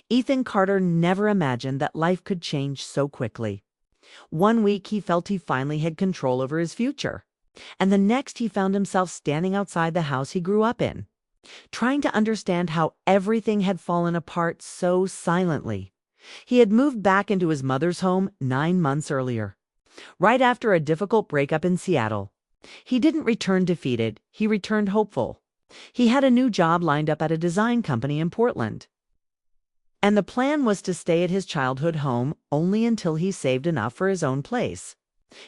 Ethan Carter never imagined that life could change so quickly. One week he felt he finally had control over his future, and the next he found himself standing outside the house he grew up in, trying to understand how everything had fallen apart so silently. He had moved back into his mother's home 9 months earlier, right after a difficult breakup in Seattle. He didn't return defeated, he returned hopeful. He had a new job lined up at a design company in Portland. And the plan was to stay at his childhood home only until he saved enough for his own place.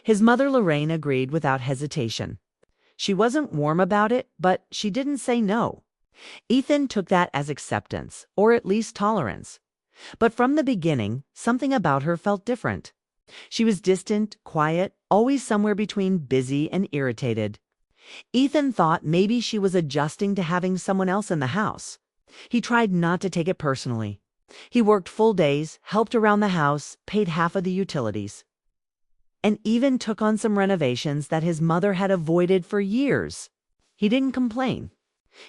His mother Lorraine agreed without hesitation. She wasn't warm about it, but she didn't say no. Ethan took that as acceptance, or at least tolerance. But from the beginning, something about her felt different. She was distant, quiet, always somewhere between busy and irritated. Ethan thought maybe she was adjusting to having someone else in the house. He tried not to take it personally. He worked full days, helped around the house, paid half of the utilities, and even took on some renovations that his mother had avoided for years. He didn't complain.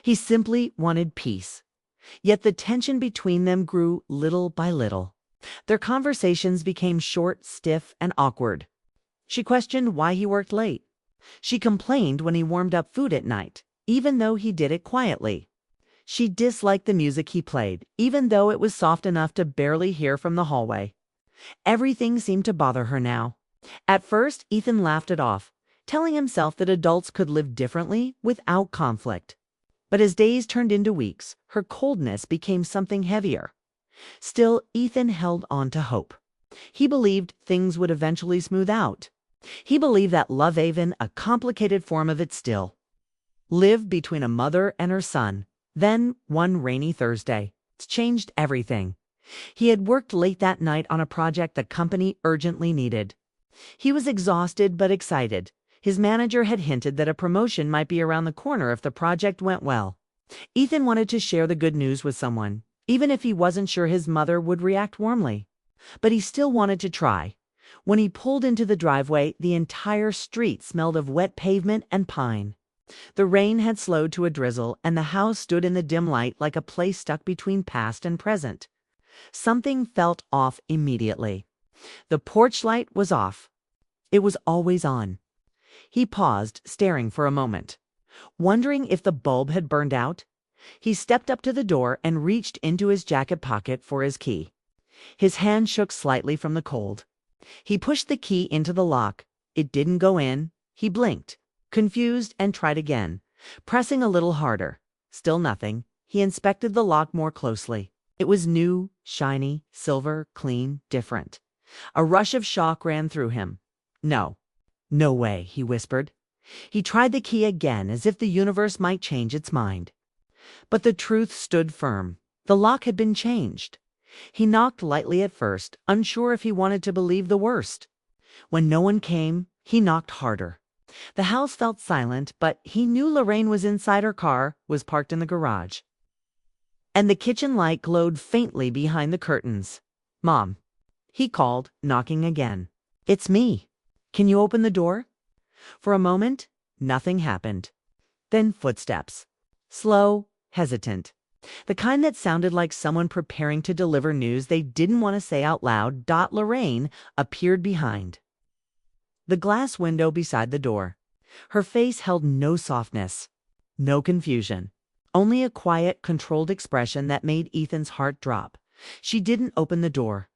He simply wanted peace. Yet the tension between them grew little by little. Their conversations became short, stiff, and awkward. She questioned why he worked late. She complained when he warmed up food at night, even though he did it quietly. She disliked the music he played, even though it was soft enough to barely hear from the hallway. Everything seemed to bother her now. At first, Ethan laughed it off, telling himself that adults could live differently without conflict. But as days turned into weeks, her coldness became something heavier. Still, Ethan held on to hope. He believed things would eventually smooth out. He believed that Love Haven, a complicated form of it still, lived between a mother and her son. Then, one rainy Thursday, it changed everything. He had worked late that night on a project the company urgently needed. He was exhausted but excited. His manager had hinted that a promotion might be around the corner if the project went well. Ethan wanted to share the good news with someone, even if he wasn't sure his mother would react warmly. But he still wanted to try. When he pulled into the driveway, the entire street smelled of wet pavement and pine. The rain had slowed to a drizzle, and the house stood in the dim light like a place stuck between past and present. Something felt off immediately. The porch light was off. It was always on. He paused, staring for a moment, wondering if the bulb had burned out. He stepped up to the door and reached into his jacket pocket for his key. His hand shook slightly from the cold. He pushed the key into the lock. It didn't go in. He blinked, confused, and tried again, pressing a little harder. Still nothing. He inspected the lock more closely. It was new, shiny, silver, clean, different. A rush of shock ran through him. No way, he whispered. He tried the key again, as if the universe might change its mind. But the truth stood firm. The lock had been changed. He knocked lightly at first, unsure if he wanted to believe the worst. When no one came, he knocked harder. The house felt silent, but he knew Lorraine was inside her car, was parked in the garage. And the kitchen light glowed faintly behind the curtains. "Mom," he called, knocking again. "It's me. Can you open the door?" For a moment, nothing happened. Then footsteps. Slow, hesitant. The kind that sounded like someone preparing to deliver news they didn't want to say out loud. Lorraine appeared behind the glass window beside the door. Her face held no softness, no confusion, only a quiet, controlled expression that made Ethan's heart drop. She didn't open the door.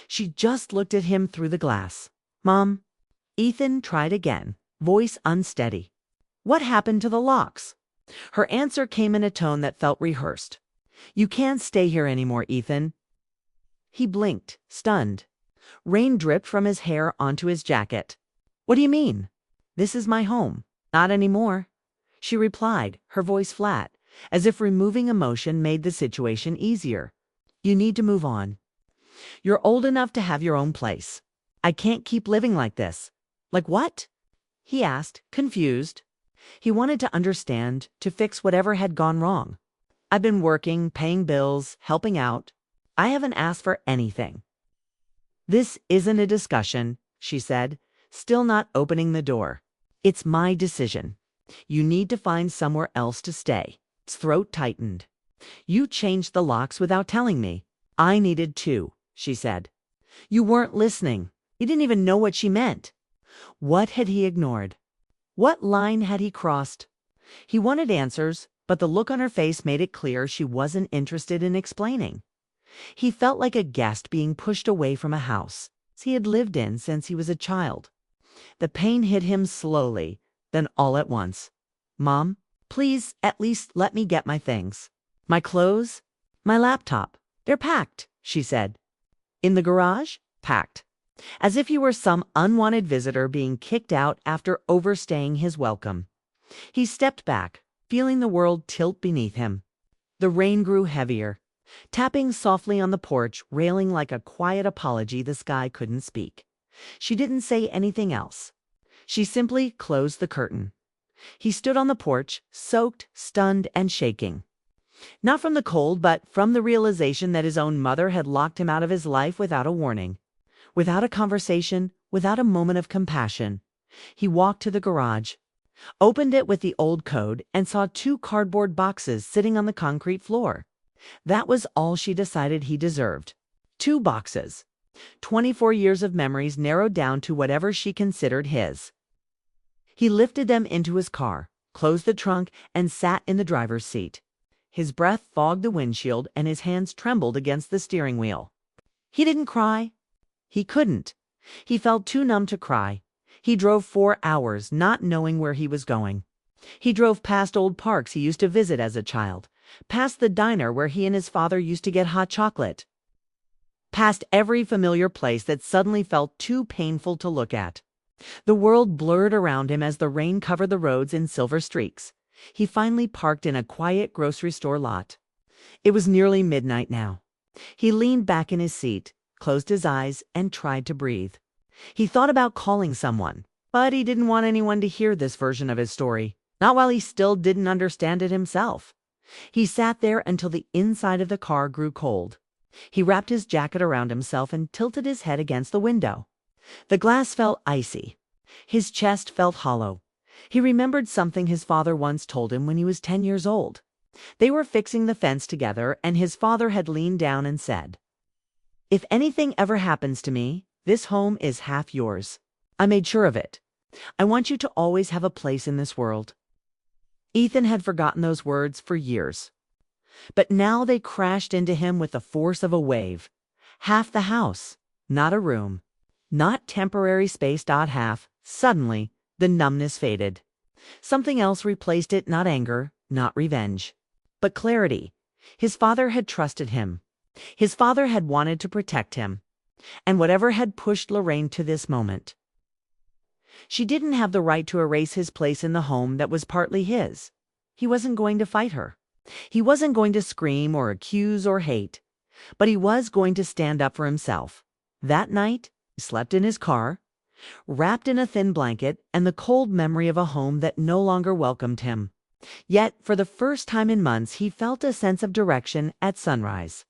She just looked at him through the glass. "Mom?" Ethan tried again, voice unsteady. "What happened to the locks?" Her answer came in a tone that felt rehearsed. "You can't stay here anymore, Ethan." He blinked, stunned. Rain dripped from his hair onto his jacket. "What do you mean?" "This is my home." "Not anymore," she replied, her voice flat, as if removing emotion made the situation easier. "You need to move on. You're old enough to have your own place. I can't keep living like this." "Like what?" he asked, confused. He wanted to understand, to fix whatever had gone wrong. "I've been working, paying bills, helping out. I haven't asked for anything." "This isn't a discussion," she said, still not opening the door. "It's my decision. You need to find somewhere else to stay." His throat tightened. "You changed the locks without telling me. I needed too, she said. You weren't listening. You didn't even know what she meant. What had he ignored? What line had he crossed? He wanted answers, but the look on her face made it clear she wasn't interested in explaining. He felt like a guest being pushed away from a house he had lived in since he was a child. The pain hit him slowly, then all at once. Mom, please at least let me get my things. My clothes? My laptop. They're packed, she said. In the garage? Packed. As if he were some unwanted visitor being kicked out after overstaying his welcome. He stepped back, feeling the world tilt beneath him. The rain grew heavier, tapping softly on the porch, railing like a quiet apology the sky couldn't speak. She didn't say anything else. She simply closed the curtain. He stood on the porch, soaked, stunned, and shaking. Not from the cold, but from the realization that his own mother had locked him out of his life without a warning. Without a conversation, without a moment of compassion. He walked to the garage, opened it with the old code, and saw 2 cardboard boxes sitting on the concrete floor. That was all she decided he deserved. 2 boxes. 24 years of memories narrowed down to whatever she considered his. He lifted them into his car, closed the trunk, and sat in the driver's seat. His breath fogged the windshield and his hands trembled against the steering wheel. He didn't cry. He couldn't. He felt too numb to cry. He drove 4 hours, not knowing where he was going. He drove past old parks he used to visit as a child, past the diner where he and his father used to get hot chocolate, past every familiar place that suddenly felt too painful to look at. The world blurred around him as the rain covered the roads in silver streaks. He finally parked in a quiet grocery store lot. It was nearly midnight now. He leaned back in his seat, closed his eyes, and tried to breathe. He thought about calling someone, but he didn't want anyone to hear this version of his story, not while he still didn't understand it himself. He sat there until the inside of the car grew cold. He wrapped his jacket around himself and tilted his head against the window. The glass felt icy. His chest felt hollow. He remembered something his father once told him when he was 10 years old. They were fixing the fence together, and his father had leaned down and said, "If anything ever happens to me, this home is half yours. I made sure of it. I want you to always have a place in this world." Ethan had forgotten those words for years. But now they crashed into him with the force of a wave. Half the house, not a room, not temporary space. Half. Suddenly, the numbness faded. Something else replaced it, not anger, not revenge, but clarity. His father had trusted him. His father had wanted to protect him. And whatever had pushed Lorraine to this moment. She didn't have the right to erase his place in the home that was partly his. He wasn't going to fight her. He wasn't going to scream or accuse or hate. But he was going to stand up for himself. That night, he slept in his car, wrapped in a thin blanket and the cold memory of a home that no longer welcomed him. Yet, for the first time in months, he felt a sense of direction at sunrise.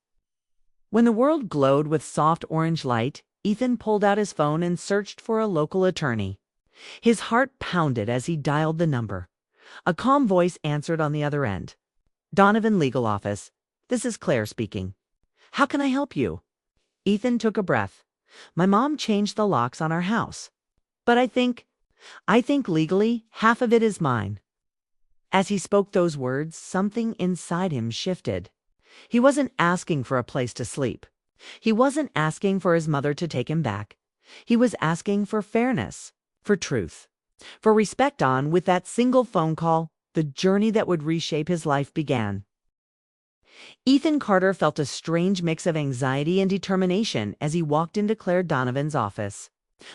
When the world glowed with soft orange light, Ethan pulled out his phone and searched for a local attorney. His heart pounded as he dialed the number. A calm voice answered on the other end. "Donovan Legal Office. This is Claire speaking. How can I help you?" Ethan took a breath. "My mom changed the locks on our house. But I think legally, half of it is mine." As he spoke those words, something inside him shifted. He wasn't asking for a place to sleep. He wasn't asking for his mother to take him back. He was asking for fairness, for truth, for respect. With that single phone call, the journey that would reshape his life began. Ethan Carter felt a strange mix of anxiety and determination as he walked into Claire Donovan's office.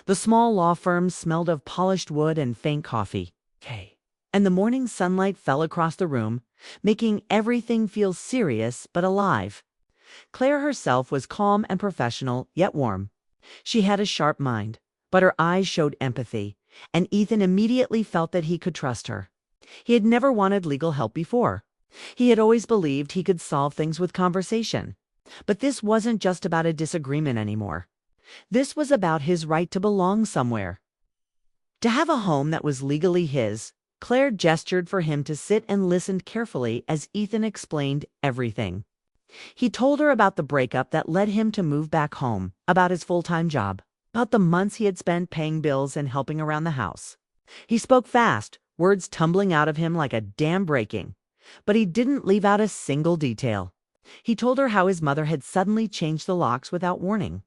The small law firm smelled of polished wood and faint coffee. And the morning sunlight fell across the room, making everything feel serious but alive. Claire herself was calm and professional, yet warm. She had a sharp mind, but her eyes showed empathy, and Ethan immediately felt that he could trust her. He had never wanted legal help before. He had always believed he could solve things with conversation. But this wasn't just about a disagreement anymore. This was about his right to belong somewhere. To have a home that was legally his. Claire gestured for him to sit and listened carefully as Ethan explained everything. He told her about the breakup that led him to move back home, about his full-time job, about the months he had spent paying bills and helping around the house. He spoke fast, words tumbling out of him like a dam breaking. But he didn't leave out a single detail. He told her how his mother had suddenly changed the locks without warning,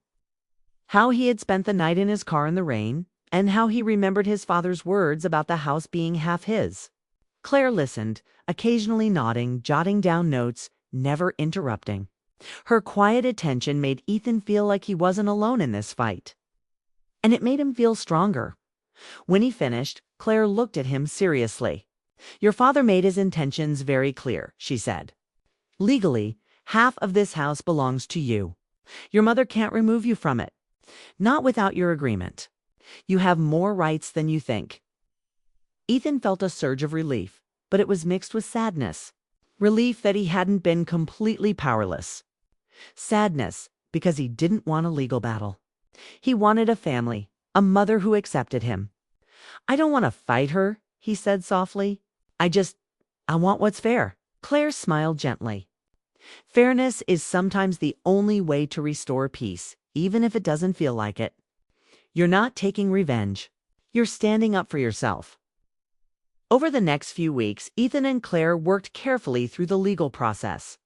how he had spent the night in his car in the rain, and how he remembered his father's words about the house being half his. Claire listened, occasionally nodding, jotting down notes, never interrupting. Her quiet attention made Ethan feel like he wasn't alone in this fight. And it made him feel stronger. When he finished, Claire looked at him seriously. "Your father made his intentions very clear," she said. "Legally, half of this house belongs to you. Your mother can't remove you from it. Not without your agreement. You have more rights than you think." Ethan felt a surge of relief, but it was mixed with sadness. Relief that he hadn't been completely powerless. Sadness because he didn't want a legal battle. He wanted a family, a mother who accepted him. "I don't want to fight her," he said softly. I want what's fair." Claire smiled gently. "Fairness is sometimes the only way to restore peace, even if it doesn't feel like it. You're not taking revenge. You're standing up for yourself." Over the next few weeks, Ethan and Claire worked carefully through the legal process.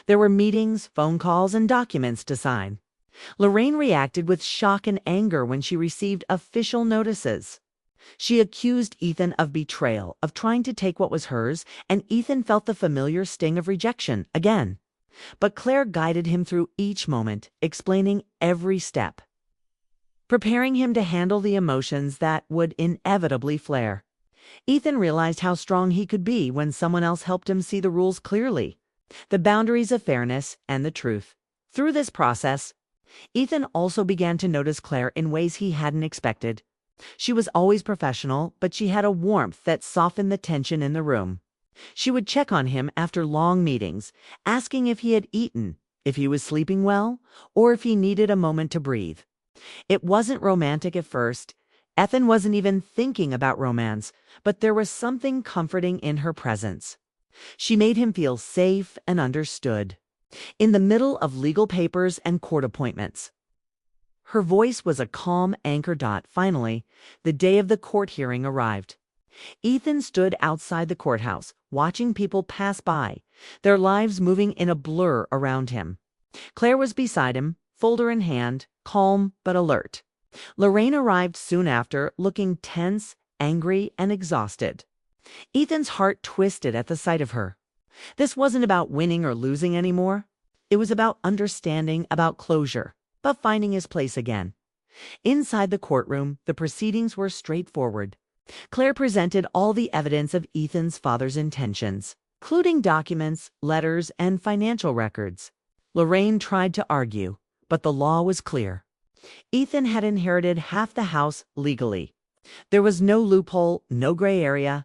There were meetings, phone calls, and documents to sign. Lorraine reacted with shock and anger when she received official notices. She accused Ethan of betrayal, of trying to take what was hers, and Ethan felt the familiar sting of rejection again. But Claire guided him through each moment, explaining every step, preparing him to handle the emotions that would inevitably flare. Ethan realized how strong he could be when someone else helped him see the rules clearly, the boundaries of fairness and the truth. Through this process, Ethan also began to notice Claire in ways he hadn't expected. She was always professional, but she had a warmth that softened the tension in the room. She would check on him after long meetings, asking if he had eaten, if he was sleeping well, or if he needed a moment to breathe. It wasn't romantic at first. Ethan wasn't even thinking about romance, but there was something comforting in her presence. She made him feel safe and understood. In the middle of legal papers and court appointments, her voice was a calm anchor. Finally, the day of the court hearing arrived. Ethan stood outside the courthouse, watching people pass by, their lives moving in a blur around him. Claire was beside him, folder in hand, calm but alert. Lorraine arrived soon after, looking tense, angry, and exhausted. Ethan's heart twisted at the sight of her. This wasn't about winning or losing anymore. It was about understanding, about closure, about finding his place again. Inside the courtroom, the proceedings were straightforward. Claire presented all the evidence of Ethan's father's intentions, including documents, letters, and financial records. Lorraine tried to argue, but the law was clear. Ethan had inherited half the house legally. There was no loophole, no gray area.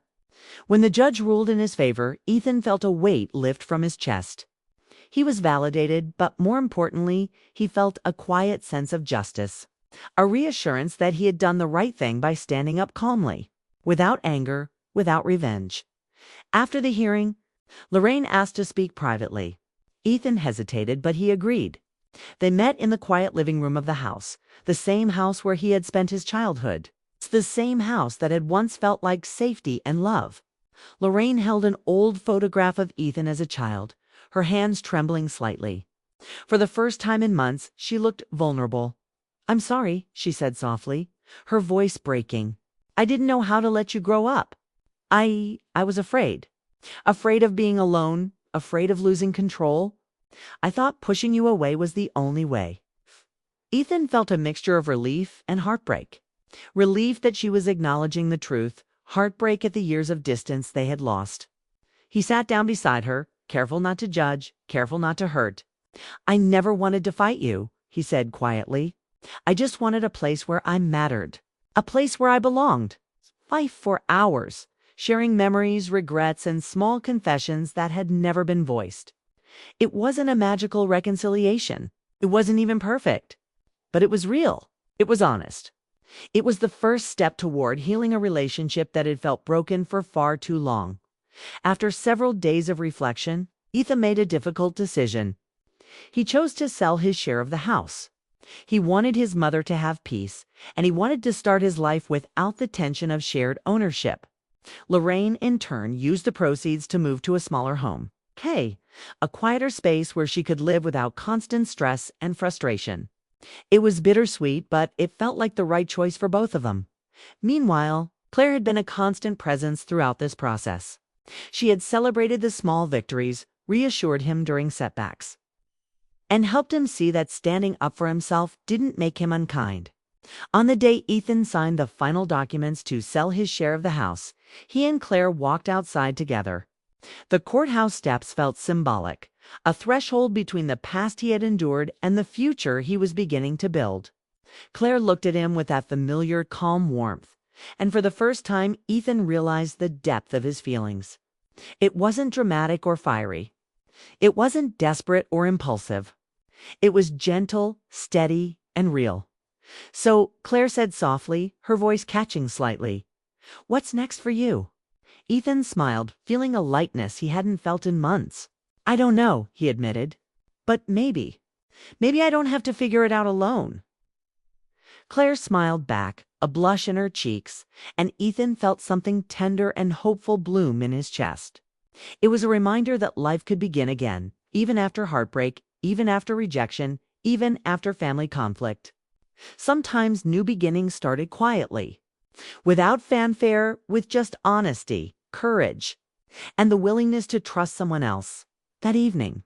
When the judge ruled in his favor, Ethan felt a weight lift from his chest. He was validated, but more importantly, he felt a quiet sense of justice, a reassurance that he had done the right thing by standing up calmly, without anger, without revenge. After the hearing, Lorraine asked to speak privately. Ethan hesitated, but he agreed. They met in the quiet living room of the house, the same house where he had spent his childhood. It's the same house that had once felt like safety and love. Lorraine held an old photograph of Ethan as a child, her hands trembling slightly. For the first time in months, she looked vulnerable. "I'm sorry," she said softly, her voice breaking. "I didn't know how to let you grow up. I was afraid. Afraid of being alone, afraid of losing control. I thought pushing you away was the only way." Ethan felt a mixture of relief and heartbreak. Relief that she was acknowledging the truth, heartbreak at the years of distance they had lost. He sat down beside her, careful not to judge, careful not to hurt. "I never wanted to fight you," he said quietly. "I just wanted a place where I mattered, a place where I belonged." Life for hours, sharing memories, regrets, and small confessions that had never been voiced. It wasn't a magical reconciliation. It wasn't even perfect. But it was real. It was honest. It was the first step toward healing a relationship that had felt broken for far too long. After several days of reflection, Ethan made a difficult decision. He chose to sell his share of the house. He wanted his mother to have peace, and he wanted to start his life without the tension of shared ownership. Lorraine, in turn, used the proceeds to move to a smaller home. A quieter space where she could live without constant stress and frustration. It was bittersweet, but it felt like the right choice for both of them. Meanwhile, Claire had been a constant presence throughout this process. She had celebrated the small victories, reassured him during setbacks, and helped him see that standing up for himself didn't make him unkind. On the day Ethan signed the final documents to sell his share of the house, he and Claire walked outside together. The courthouse steps felt symbolic, a threshold between the past he had endured and the future he was beginning to build. Claire looked at him with that familiar, calm warmth, and for the first time Ethan realized the depth of his feelings. It wasn't dramatic or fiery. It wasn't desperate or impulsive. It was gentle, steady, and real. So Claire said softly, her voice catching slightly, "What's next for you?" Ethan smiled, feeling a lightness he hadn't felt in months. "I don't know," he admitted. "But maybe. Maybe I don't have to figure it out alone." Claire smiled back, a blush in her cheeks, and Ethan felt something tender and hopeful bloom in his chest. It was a reminder that life could begin again, even after heartbreak, even after rejection, even after family conflict. Sometimes new beginnings started quietly, without fanfare, with just honesty, courage, and the willingness to trust someone else. That evening,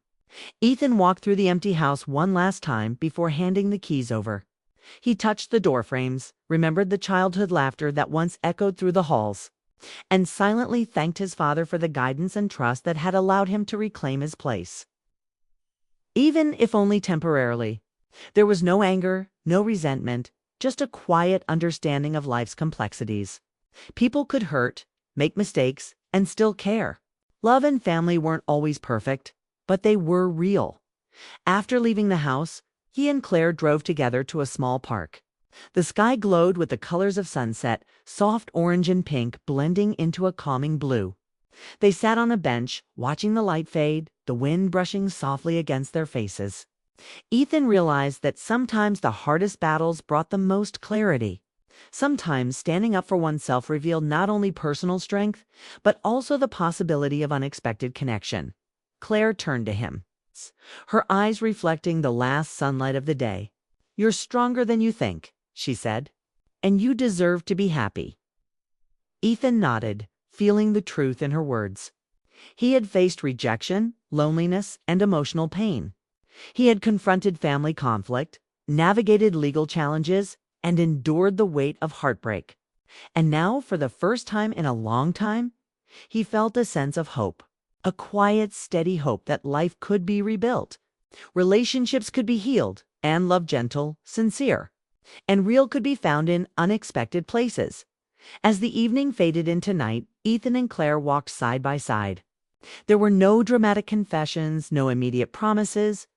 Ethan walked through the empty house one last time before handing the keys over. He touched the door frames, remembered the childhood laughter that once echoed through the halls, and silently thanked his father for the guidance and trust that had allowed him to reclaim his place. Even if only temporarily. There was no anger, no resentment, just a quiet understanding of life's complexities. People could hurt, make mistakes, and still care. Love and family weren't always perfect, but they were real. After leaving the house, he and Claire drove together to a small park. The sky glowed with the colors of sunset, soft orange and pink blending into a calming blue. They sat on a bench, watching the light fade, the wind brushing softly against their faces. Ethan realized that sometimes the hardest battles brought the most clarity. Sometimes standing up for oneself revealed not only personal strength, but also the possibility of unexpected connection. Claire turned to him, her eyes reflecting the last sunlight of the day. "You're stronger than you think," she said, "and you deserve to be happy." Ethan nodded, feeling the truth in her words. He had faced rejection, loneliness, and emotional pain. He had confronted family conflict, navigated legal challenges, and endured the weight of heartbreak. And now, for the first time in a long time, he felt a sense of hope, a quiet, steady hope that life could be rebuilt. Relationships could be healed, and love gentle, sincere, and real could be found in unexpected places. As the evening faded into night, Ethan and Claire walked side by side. There were no dramatic confessions, no immediate promises.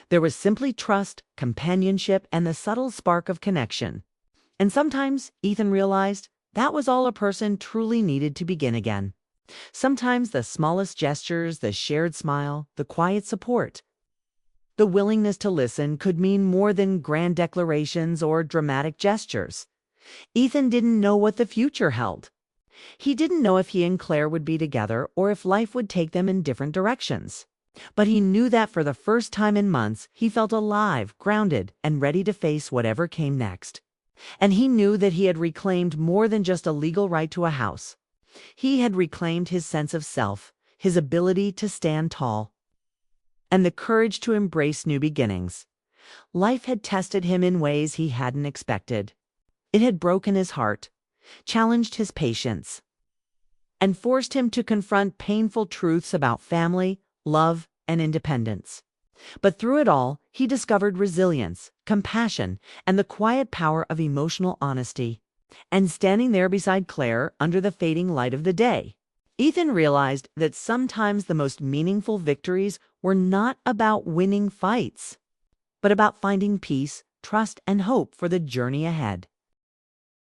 There was simply trust, companionship, and the subtle spark of connection. And sometimes, Ethan realized, that was all a person truly needed to begin again. Sometimes the smallest gestures, the shared smile, the quiet support, the willingness to listen could mean more than grand declarations or dramatic gestures. Ethan didn't know what the future held. He didn't know if he and Claire would be together or if life would take them in different directions. But he knew that for the first time in months, he felt alive, grounded, and ready to face whatever came next. And he knew that he had reclaimed more than just a legal right to a house. He had reclaimed his sense of self, his ability to stand tall, and the courage to embrace new beginnings. Life had tested him in ways he hadn't expected. It had broken his heart, challenged his patience, and forced him to confront painful truths about family, love, and independence. But through it all, he discovered resilience, compassion, and the quiet power of emotional honesty. And standing there beside Claire under the fading light of the day, Ethan realized that sometimes the most meaningful victories were not about winning fights, but about finding peace, trust, and hope for the journey ahead.